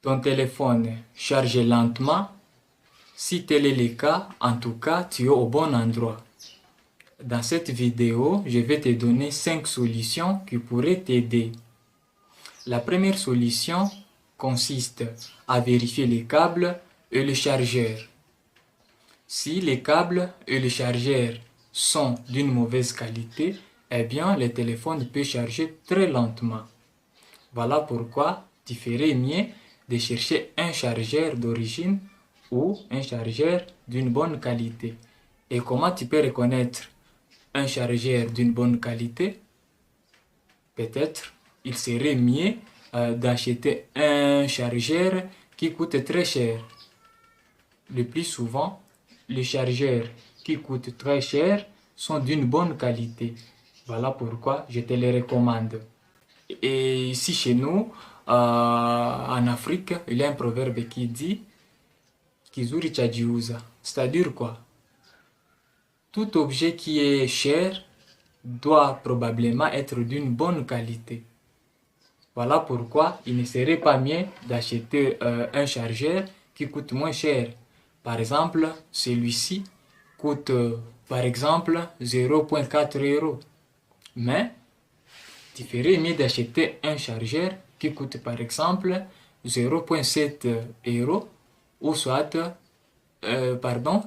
ton téléphone charge lentement? Si tel est le cas, en tout cas, tu es au bon endroit. Dans cette vidéo, je vais te donner 5 solutions qui pourraient t'aider. La première solution consiste à vérifier les câbles et le chargeur. Si les câbles et le chargeur sont d'une mauvaise qualité, eh bien le téléphone peut charger très lentement. Voilà pourquoi tu ferais mieux de chercher un chargeur d'origine ou un chargeur d'une bonne qualité. Et comment tu peux reconnaître un chargeur d'une bonne qualité? Peut-être il serait mieux d'acheter un chargeur qui coûte très cher. Le plus souvent, les chargeurs qui coûtent très cher sont d'une bonne qualité. Voilà pourquoi je te les recommande. Et ici chez nous, en Afrique, il y a un proverbe qui dit Kizuri chajiuza. C'est-à-dire quoi? Tout objet qui est cher doit probablement être d'une bonne qualité. Voilà pourquoi il ne serait pas mieux d'acheter un chargeur qui coûte moins cher. Par exemple, celui-ci coûte par exemple 0,4 euros. Mais tu ferais mieux d'acheter un chargeur qui coûte par exemple 0,7 euros ou soit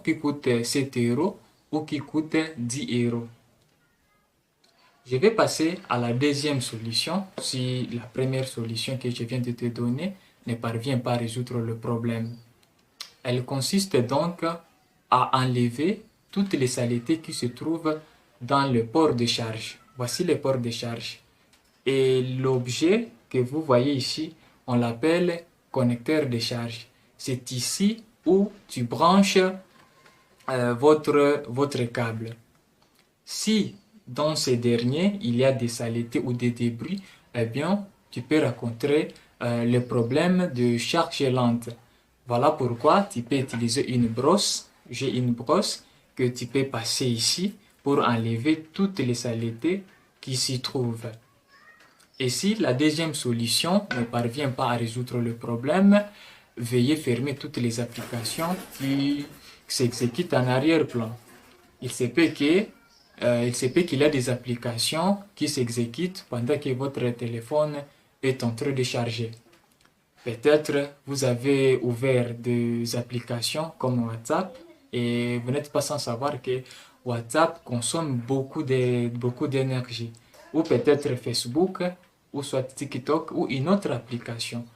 qui coûte 7 euros ou qui coûte 10 euros. Je vais passer à la deuxième solution si la première solution que je viens de te donner ne parvient pas à résoudre le problème. Elle consiste donc à enlever toutes les saletés qui se trouvent dans le port de charge. Voici le port de charge. Et l'objet que vous voyez ici, on l'appelle connecteur de charge. C'est ici où tu branches votre câble. Si dans ces derniers, il y a des saletés ou des débris, eh bien, tu peux rencontrer le problème de charge lente. Voilà pourquoi tu peux utiliser une brosse. J'ai une brosse que tu peux passer ici pour enlever toutes les saletés qui s'y trouvent. Et si la deuxième solution ne parvient pas à résoudre le problème, veuillez fermer toutes les applications qui s'exécutent en arrière-plan. Il se peut qu'il y ait des applications qui s'exécutent pendant que votre téléphone est en train de charger. Peut-être vous avez ouvert des applications comme WhatsApp et vous n'êtes pas sans savoir que WhatsApp consomme beaucoup d'énergie. Ou peut-être Facebook, ou soit TikTok ou une autre application.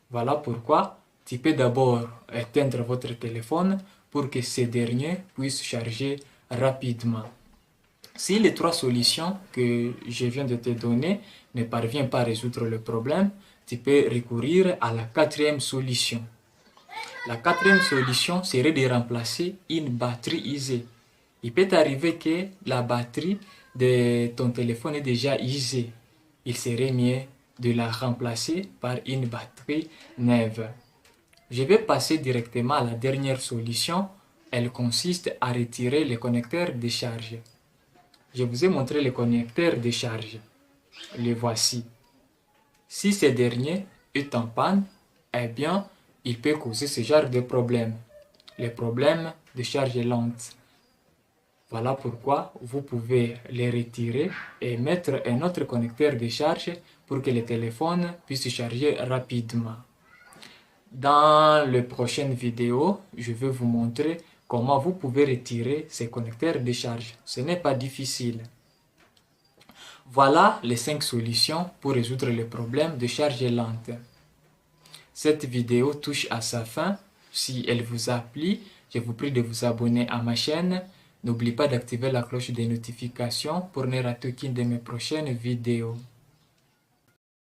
Voilà pourquoi tu peux d'abord éteindre votre téléphone pour que ce dernier puisse charger rapidement. Si les 3 solutions que je viens de te donner ne parviennent pas à résoudre le problème, tu peux recourir à la 4e solution. La 4e solution serait de remplacer une batterie usée. Il peut arriver que la batterie de ton téléphone est déjà usée. Il serait mieux de la remplacer par une batterie neuve. Je vais passer directement à la dernière solution. Elle consiste à retirer le connecteur de charge. Je vous ai montré le connecteur de charge. Le voici. Si ce dernier est en panne, eh bien, il peut causer ce genre de problème. Le problème de charge lente. Voilà pourquoi vous pouvez les retirer et mettre un autre connecteur de charge pour que le téléphone puisse charger rapidement. Dans les prochaines vidéos, je vais vous montrer comment vous pouvez retirer ces connecteurs de charge. Ce n'est pas difficile. Voilà les 5 solutions pour résoudre le problème de charge lente. Cette vidéo touche à sa fin. Si elle vous a plu, je vous prie de vous abonner à ma chaîne. N'oubliez pas d'activer la cloche des notifications pour ne rater aucune de mes prochaines vidéos.